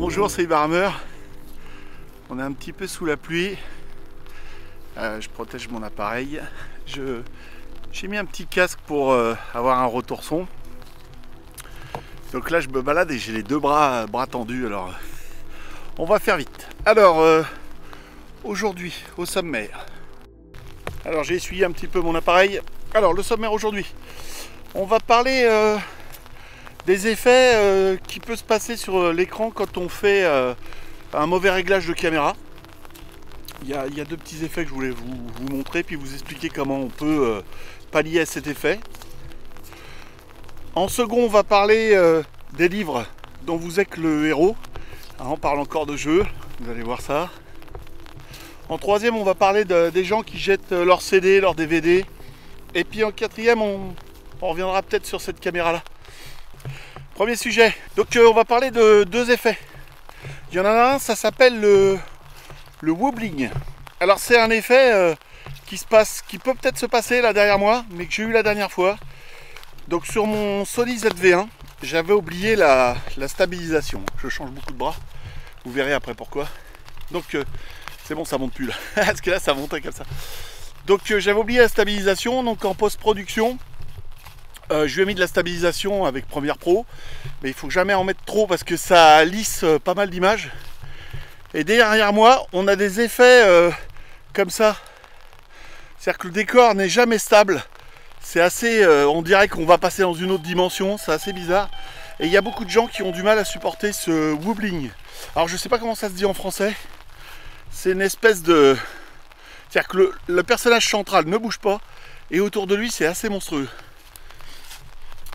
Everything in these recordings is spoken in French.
Bonjour, c'est Ibarmer. On est un petit peu sous la pluie. Je protège mon appareil. J'ai mis un petit casque pour avoir un retour son. Donc là je me balade et j'ai les deux bras tendus, alors on va faire vite. Alors aujourd'hui au sommaire. Alors j'ai essuyé un petit peu mon appareil. Alors le sommaire aujourd'hui, on va parler des effets qui peut se passer sur l'écran quand on fait un mauvais réglage de caméra. Il y a deux petits effets que je voulais vous montrer, puis vous expliquer comment on peut pallier à cet effet. En second, on va parler des livres dont vous êtes le héros. Alors, on parle encore de jeux, vous allez voir ça. En troisième, on va parler des gens qui jettent leurs CD, leurs DVD. Et puis en quatrième, on reviendra peut-être sur cette caméra-là. Premier sujet. Donc on va parler de deux effets. Il y en a un, ça s'appelle le wobbling. Alors c'est un effet qui peut peut-être se passer là derrière moi, mais que j'ai eu la dernière fois. Donc sur mon Sony ZV-1, j'avais oublié la stabilisation. Je change beaucoup de bras, vous verrez après pourquoi. Donc c'est bon, ça monte plus là, parce que là ça montait comme ça. Donc j'avais oublié la stabilisation, donc en post-production, je lui ai mis de la stabilisation avec Premiere Pro, mais il faut jamais en mettre trop parce que ça lisse pas mal d'images. Et derrière moi, on a des effets comme ça. C'est-à-dire que le décor n'est jamais stable. C'est assez, on dirait qu'on va passer dans une autre dimension, c'est assez bizarre. Et il y a beaucoup de gens qui ont du mal à supporter ce wobbling. Alors je sais pas comment ça se dit en français. C'est une espèce de... C'est-à-dire que le personnage central ne bouge pas, et autour de lui c'est assez monstrueux.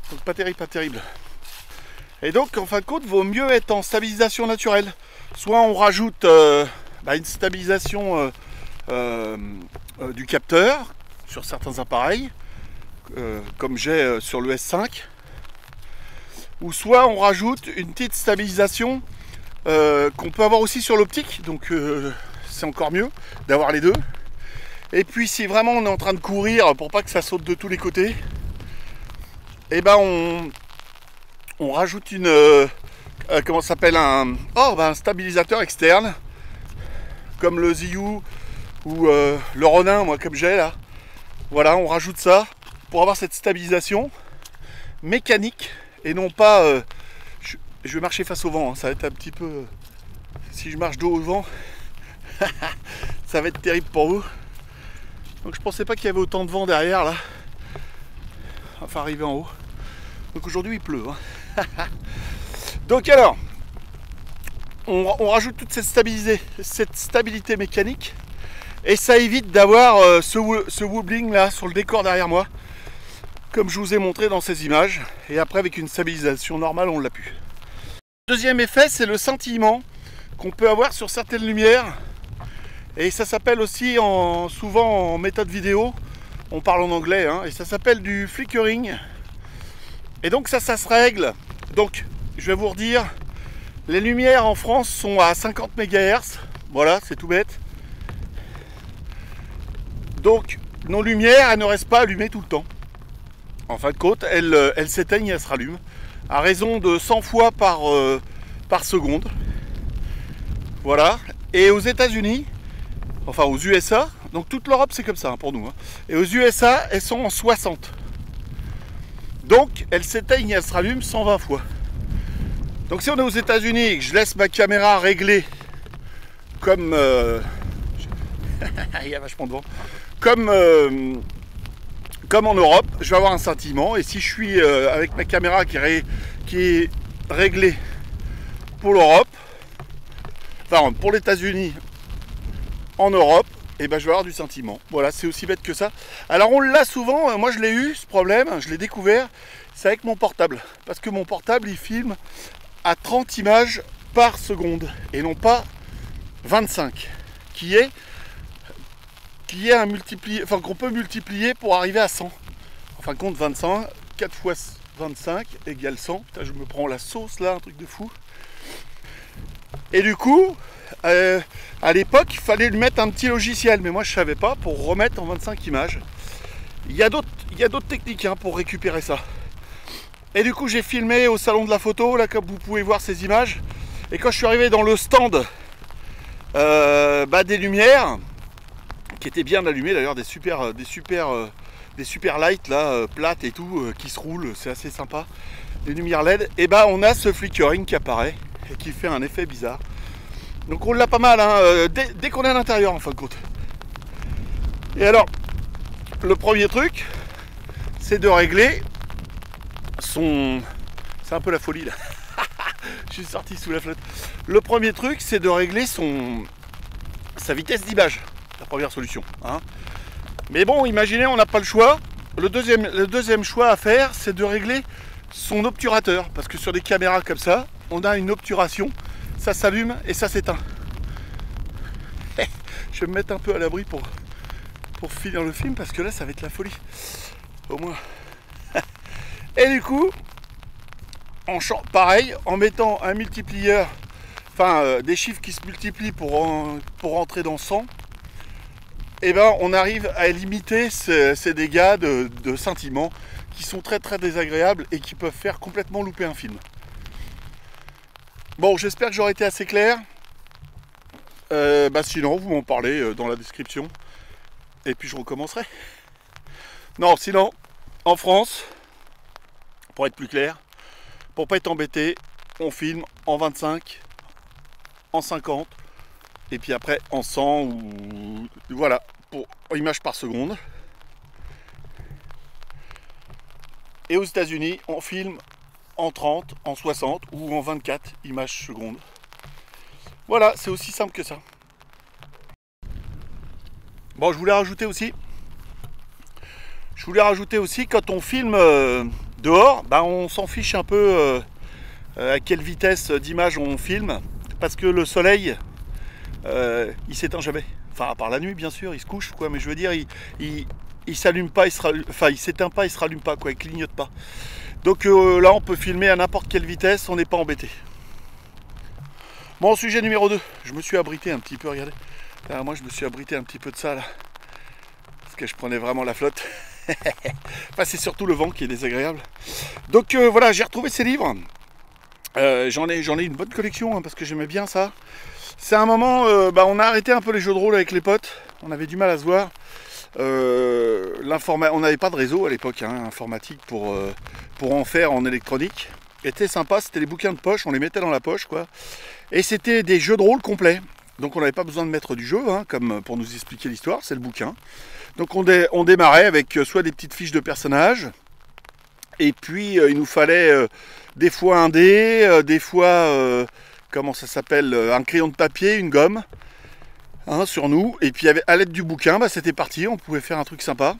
Donc pas terrible, pas terrible. Et donc en fin de compte, vaut mieux être en stabilisation naturelle. Soit on rajoute une stabilisation du capteur sur certains appareils, comme j'ai sur le S5, ou soit on rajoute une petite stabilisation qu'on peut avoir aussi sur l'optique, donc c'est encore mieux d'avoir les deux. Et puis si vraiment on est en train de courir pour pas que ça saute de tous les côtés, et ben on rajoute une comment ça s'appelle, un stabilisateur externe comme le ZU ou le Ronin, moi comme j'ai là. Voilà, on rajoute ça pour avoir cette stabilisation mécanique et non pas je vais marcher face au vent, hein, ça va être un petit peu, si je marche dos au vent ça va être terrible pour vous. Donc je pensais pas qu'il y avait autant de vent derrière là, enfin arriver en haut. Donc aujourd'hui il pleut, hein. Donc alors on rajoute toute cette stabilité mécanique, et ça évite d'avoir ce wobbling là sur le décor derrière moi, comme je vous ai montré dans ces images. Et après avec une stabilisation normale on l'a pu. Deuxième effet, c'est le scintillement qu'on peut avoir sur certaines lumières, et ça s'appelle aussi souvent en méthode vidéo, on parle en anglais, hein, et ça s'appelle du flickering. Et donc ça se règle. Donc je vais vous redire, les lumières en France sont à 50 MHz, voilà, c'est tout bête. Donc nos lumières, elles ne restent pas allumées tout le temps. En fin de compte, elles s'éteignent et elles se rallument à raison de 100 fois par seconde. Voilà. Et aux États-Unis, enfin aux USA, donc toute l'Europe c'est comme ça, hein, pour nous, hein. Et aux USA, elles sont en 60. Donc elles s'éteignent et elles se rallument 120 fois. Donc si on est aux États-Unis et que je laisse ma caméra réglée comme il y a vachement de vent, comme en Europe, je vais avoir un scintillement. Et si je suis avec ma caméra qui est réglée pour l'Europe, enfin pour les États-Unis en Europe, et ben je vais avoir du scintillement. Voilà, c'est aussi bête que ça. Alors on l'a souvent, moi je l'ai eu ce problème, je l'ai découvert, c'est avec mon portable. Parce que mon portable il filme à 30 images par seconde et non pas 25, qui est un multiplié, enfin qu'on peut multiplier pour arriver à 100. En fin de compte, 25, 4 fois 25 égale 100. Putain, je me prends la sauce là, un truc de fou. Et du coup, à l'époque, il fallait lui mettre un petit logiciel, mais moi je savais pas, pour remettre en 25 images. Il y a d'autres techniques, hein, pour récupérer ça. Et du coup, j'ai filmé au salon de la photo, là, comme vous pouvez voir ces images. Et quand je suis arrivé dans le stand des lumières, qui étaient bien allumées d'ailleurs, des super lights là, plates et tout, qui se roulent, c'est assez sympa. Les lumières LED, et on a ce flickering qui apparaît et qui fait un effet bizarre. Donc on l'a pas mal hein, dès qu'on est à l'intérieur en fin de compte. Et alors, le premier truc, c'est de régler son... C'est un peu la folie là. Je suis sorti sous la flotte. Le premier truc, c'est de régler sa vitesse d'image. La première solution. Hein. Mais bon, imaginez, on n'a pas le choix. Le deuxième choix à faire, c'est de régler son obturateur. Parce que sur des caméras comme ça, on a une obturation. Ça s'allume et ça s'éteint. Je vais me mettre un peu à l'abri pour finir le film, parce que là, ça va être la folie. Au moins. Et du coup, pareil, en mettant un multiplieur, des chiffres qui se multiplient pour rentrer dans 100, on arrive à limiter ces dégâts de scintillement qui sont très très désagréables et qui peuvent faire complètement louper un film. Bon, j'espère que j'aurai été assez clair. Sinon, vous m'en parlez dans la description. Et puis je recommencerai. Non, sinon, en France, pour être plus clair, pour pas être embêté, on filme en 25, en 50, et puis après en 100, ou voilà, pour images par seconde. Et aux États-Unis, on filme en 30, en 60 ou en 24 images secondes. Voilà, c'est aussi simple que ça. Bon, je voulais rajouter aussi, quand on filme dehors, on s'en fiche un peu à quelle vitesse d'image on filme, parce que le soleil, il s'éteint jamais. Enfin, à part la nuit, bien sûr, il se couche, quoi. Mais je veux dire, il s'allume pas, il s'éteint pas, il se rallume pas, quoi. Il clignote pas. Donc là, on peut filmer à n'importe quelle vitesse, on n'est pas embêté. Bon, sujet numéro 2, je me suis abrité un petit peu, regardez. Là, moi, je me suis abrité un petit peu de ça, là. Parce que je prenais vraiment la flotte. Enfin, c'est surtout le vent qui est désagréable. Donc voilà, j'ai retrouvé ces livres. J'en ai une bonne collection, hein, parce que j'aimais bien ça. C'est un moment, on a arrêté un peu les jeux de rôle avec les potes. On avait du mal à se voir. On n'avait pas de réseau à l'époque, hein, informatique pour en faire en électronique. C'était sympa, c'était les bouquins de poche, on les mettait dans la poche, quoi. Et c'était des jeux de rôle complets. Donc on n'avait pas besoin de mettre du jeu, hein, comme pour nous expliquer l'histoire, c'est le bouquin. Donc on démarrait avec soit des petites fiches de personnages, et puis il nous fallait des fois un dé, des fois, comment ça s'appelle, un crayon de papier, une gomme, hein, sur nous. Et puis à l'aide du bouquin, c'était parti, on pouvait faire un truc sympa.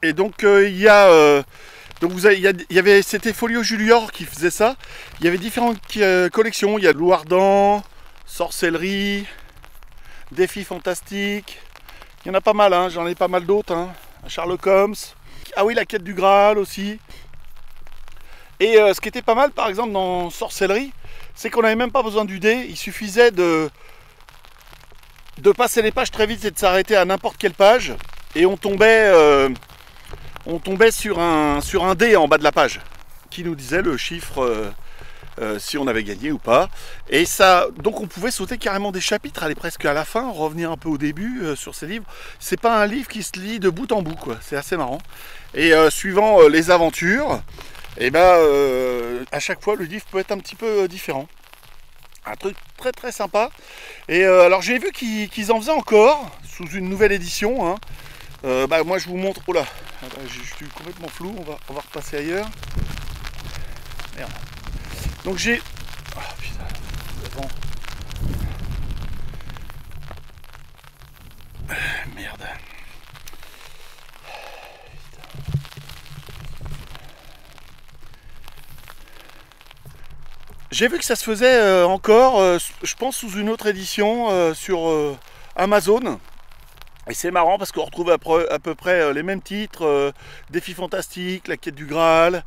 Et donc c'était Folio Junior qui faisait ça. Il y avait différentes collections. Il y a de Louardan, Sorcellerie, Défis fantastiques. Il y en a pas mal, hein. J'en ai pas mal d'autres. Hein. Sherlock Holmes. Ah oui, la quête du Graal aussi. Et ce qui était pas mal, par exemple, dans Sorcellerie, c'est qu'on n'avait même pas besoin du dé. Il suffisait de passer les pages très vite et de s'arrêter à n'importe quelle page. Et on tombait sur un dé en bas de la page qui nous disait le chiffre si on avait gagné ou pas. Et ça, donc on pouvait sauter carrément des chapitres, aller presque à la fin, revenir un peu au début sur ces livres. C'est pas un livre qui se lit de bout en bout, quoi. C'est assez marrant. Et suivant les aventures, à chaque fois le livre peut être un petit peu différent. Un truc très très sympa. Et alors j'ai vu qu'ils en faisaient encore sous une nouvelle édition, hein. Moi je vous montre. Oh là, je suis complètement flou, on va repasser ailleurs. Merde. Donc j'ai. Ah putain, le vent. Merde. J'ai vu que ça se faisait encore, je pense sous une autre édition sur Amazon. Et c'est marrant parce qu'on retrouve à peu près les mêmes titres, Défis fantastiques, La quête du Graal.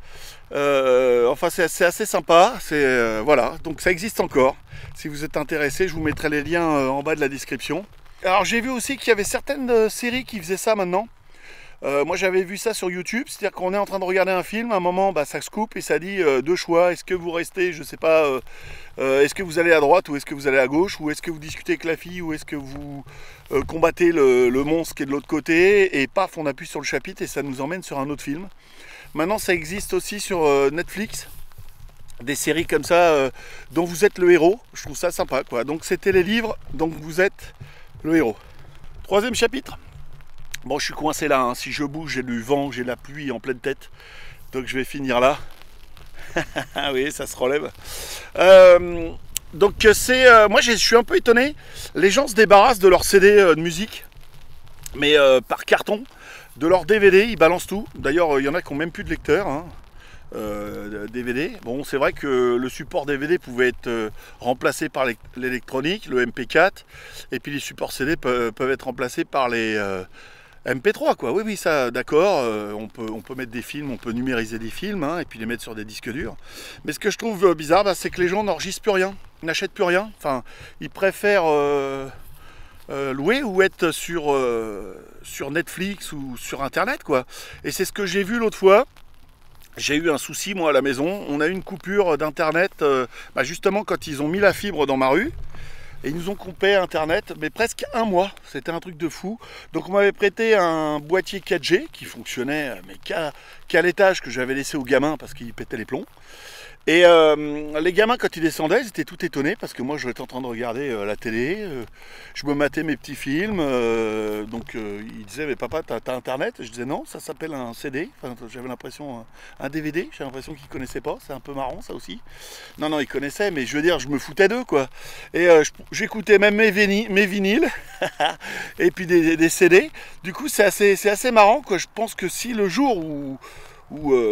Enfin, c'est assez sympa. Voilà, donc ça existe encore. Si vous êtes intéressé, je vous mettrai les liens en bas de la description. Alors j'ai vu aussi qu'il y avait certaines séries qui faisaient ça maintenant. Moi j'avais vu ça sur YouTube, c'est-à-dire qu'on est en train de regarder un film, à un moment bah, ça se coupe et ça dit deux choix, est-ce que vous restez, je sais pas, est-ce que vous allez à droite ou est-ce que vous allez à gauche, ou est-ce que vous discutez avec la fille, ou est-ce que vous combattez le monstre qui est de l'autre côté, et paf on appuie sur le chapitre et ça nous emmène sur un autre film. Maintenant ça existe aussi sur Netflix, des séries comme ça dont vous êtes le héros, je trouve ça sympa quoi. Donc c'était les livres, donc vous êtes le héros. Troisième chapitre. Bon, je suis coincé là, hein. Si je bouge, j'ai du vent, j'ai la pluie en pleine tête. Donc je vais finir là. Oui, ça se relève. Donc c'est... moi, je suis un peu étonné. Les gens se débarrassent de leur CD de musique, mais par carton. De leur DVD, ils balancent tout. D'ailleurs, il y en a qui n'ont même plus de lecteur. Hein. DVD. Bon, c'est vrai que le support DVD pouvait être remplacé par l'électronique, le MP4, et puis les supports CD peuvent être remplacés par les MP3 quoi. Oui, oui, ça, d'accord. On peut mettre des films, on peut numériser des films, hein, et puis les mettre sur des disques durs. Mais ce que je trouve bizarre, bah, c'est que les gens n'enregistrent plus rien, n'achètent plus rien. Enfin, ils préfèrent louer ou être sur Netflix ou sur Internet, quoi. Et c'est ce que j'ai vu l'autre fois. J'ai eu un souci moi à la maison, on a eu une coupure d'internet justement quand ils ont mis la fibre dans ma rue. Et ils nous ont coupé internet, mais presque un mois, c'était un truc de fou. Donc on m'avait prêté un boîtier 4G qui fonctionnait, mais qu'à l'étage que j'avais laissé aux gamins parce qu'ils pétaient les plombs. Et les gamins quand ils descendaient, ils étaient tout étonnés parce que moi j'étais en train de regarder la télé, je me matais mes petits films, donc ils disaient mais papa t'as internet? Je disais non, ça s'appelle un CD, enfin, j'avais l'impression un DVD, j'ai l'impression qu'ils connaissaient pas, c'est un peu marrant ça aussi. Non non ils connaissaient mais je veux dire je me foutais d'eux quoi. Et j'écoutais même mes vinyles et puis des CD, du coup c'est assez marrant quoi. Je pense que si le jour où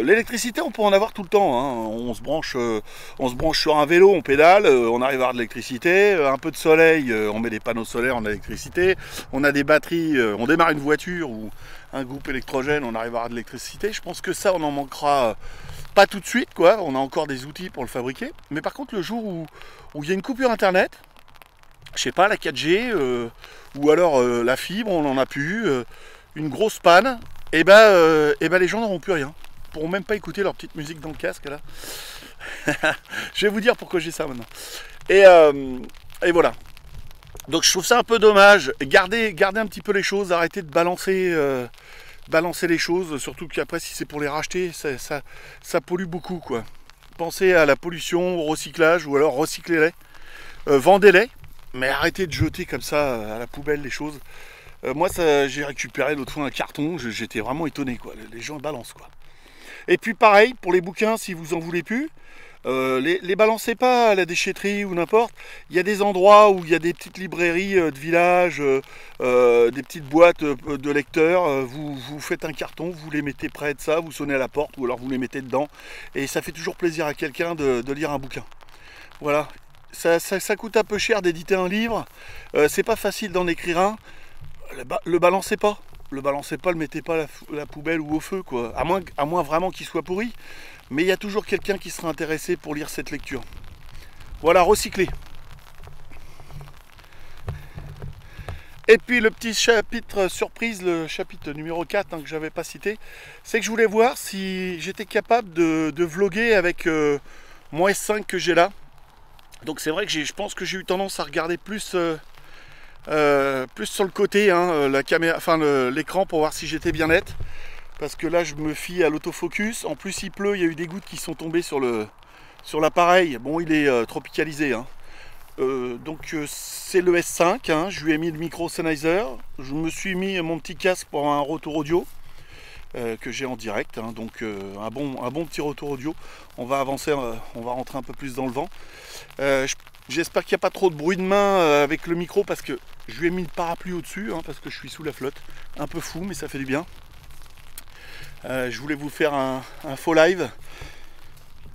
l'électricité on peut en avoir tout le temps, hein. On se branche sur un vélo, on pédale, on arrive à avoir de l'électricité, un peu de soleil, on met des panneaux solaires, on a l'électricité, on a des batteries, on démarre une voiture ou un groupe électrogène, on arrive à avoir de l'électricité. Je pense que ça on en manquera pas tout de suite quoi, on a encore des outils pour le fabriquer, mais par contre le jour où il y a une coupure internet, je sais pas, la 4G ou alors la fibre, on n'en a plus, une grosse panne, et ben les gens n'auront plus rien. Ils pourront même pas écouter leur petite musique dans le casque là. Je vais vous dire pourquoi j'ai ça maintenant. Et voilà. Donc je trouve ça un peu dommage. Gardez un petit peu les choses, arrêtez de balancer les choses, surtout qu'après si c'est pour les racheter, ça pollue beaucoup quoi. Pensez à la pollution, au recyclage, ou alors recyclez-les, vendez-les, mais arrêtez de jeter comme ça à la poubelle les choses. Moi j'ai récupéré l'autre fois un carton, j'étais vraiment étonné quoi, les gens balancent quoi. Et puis pareil pour les bouquins, si vous en voulez plus, les balancez pas à la déchetterie ou n'importe. Il y a des endroits où il y a des petites librairies de village, des petites boîtes de lecteurs. Vous faites un carton, vous les mettez près de ça, vous sonnez à la porte ou alors vous les mettez dedans. Et ça fait toujours plaisir à quelqu'un de lire un bouquin. Voilà, ça coûte un peu cher d'éditer un livre. C'est pas facile d'en écrire un. Le balancez pas. Le mettez pas à la poubelle ou au feu quoi. À moins vraiment qu'il soit pourri. Mais il y a toujours quelqu'un qui sera intéressé pour lire cette lecture. Voilà, recycler. Et puis le petit chapitre surprise, le chapitre numéro 4 que j'avais pas cité, c'est que je voulais voir si j'étais capable de vlogger avec mon S5 que j'ai là. Donc c'est vrai que je pense que j'ai eu tendance à regarder plus sur le côté, hein, la caméra, enfin l'écran pour voir si j'étais bien net. Parce que là je me fie à l'autofocus. En plus il pleut, il y a eu des gouttes qui sont tombées sur l'appareil. Bon, il est tropicalisé. Hein. Donc c'est le S5. Hein. Je lui ai mis le micro Sennheiser. Je me suis mis mon petit casque pour un retour audio que j'ai en direct. Hein. Donc un bon petit retour audio. On va avancer, on va rentrer un peu plus dans le vent. J'espère qu'il n'y a pas trop de bruit de main avec le micro parce que je lui ai mis le parapluie au-dessus, hein, parce que je suis sous la flotte. Un peu fou, mais ça fait du bien. Je voulais vous faire un faux live.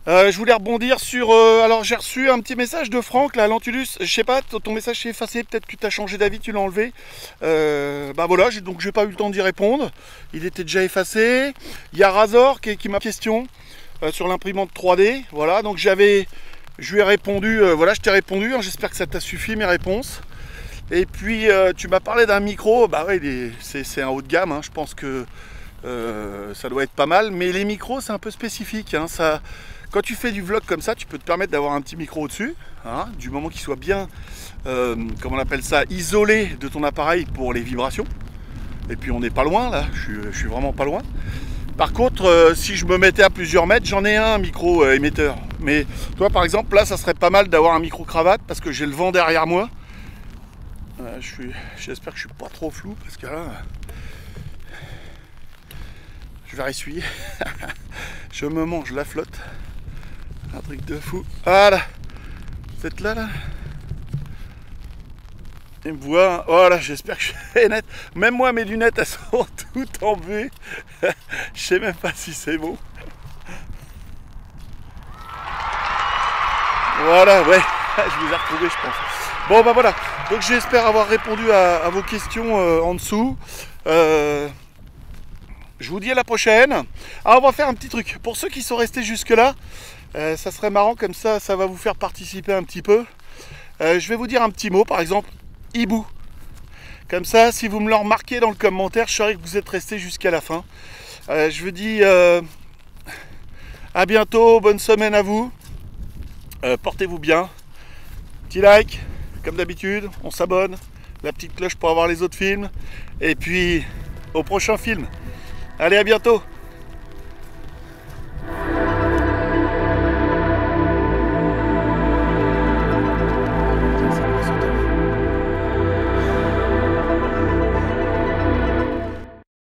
Je voulais rebondir sur... alors j'ai reçu un petit message de Franck, là, Lentulus. Je sais pas, ton message s'est effacé, peut-être que tu as changé d'avis, tu l'as enlevé. Voilà, donc j'ai pas eu le temps d'y répondre. Il était déjà effacé. Il y a Razor qui m'a question sur l'imprimante 3D. Voilà, donc je lui ai répondu, voilà, je t'ai répondu. Hein, j'espère que ça t'a suffi mes réponses. Et puis tu m'as parlé d'un micro, bah ouais, c'est un haut de gamme. Hein, je pense que ça doit être pas mal. Mais les micros, c'est un peu spécifique. Hein, ça, quand tu fais du vlog comme ça, tu peux te permettre d'avoir un petit micro au-dessus. Hein, du moment qu'il soit bien, comment on appelle ça, isolé de ton appareil pour les vibrations. Et puis on n'est pas loin là, je suis vraiment pas loin. Par contre, si je me mettais à plusieurs mètres, j'en ai un micro émetteur. Mais toi par exemple, là ça serait pas mal d'avoir un micro cravate parce que j'ai le vent derrière moi. J'espère que je suis pas trop flou parce que là, je vais essuyer. Je me mange la flotte. Un truc de fou. Voilà. Vous êtes là là? Il me voit. Voilà, j'espère que je suis net. Même moi, mes lunettes, elles sont toutes en V. Je sais même pas si c'est bon. Voilà, ouais. Je vous ai retrouvé, je pense. Bon, bah voilà. Donc, j'espère avoir répondu à vos questions en dessous. Je vous dis à la prochaine. Ah, on va faire un petit truc. Pour ceux qui sont restés jusque-là, ça serait marrant, comme ça va vous faire participer un petit peu. Je vais vous dire un petit mot, par exemple, hibou. Comme ça, si vous me le remarquez dans le commentaire, je saurai que vous êtes restés jusqu'à la fin. Je vous dis à bientôt, bonne semaine à vous. Portez-vous bien. Petit like, comme d'habitude, on s'abonne. La petite cloche pour avoir les autres films. Et puis, au prochain film. Allez, à bientôt.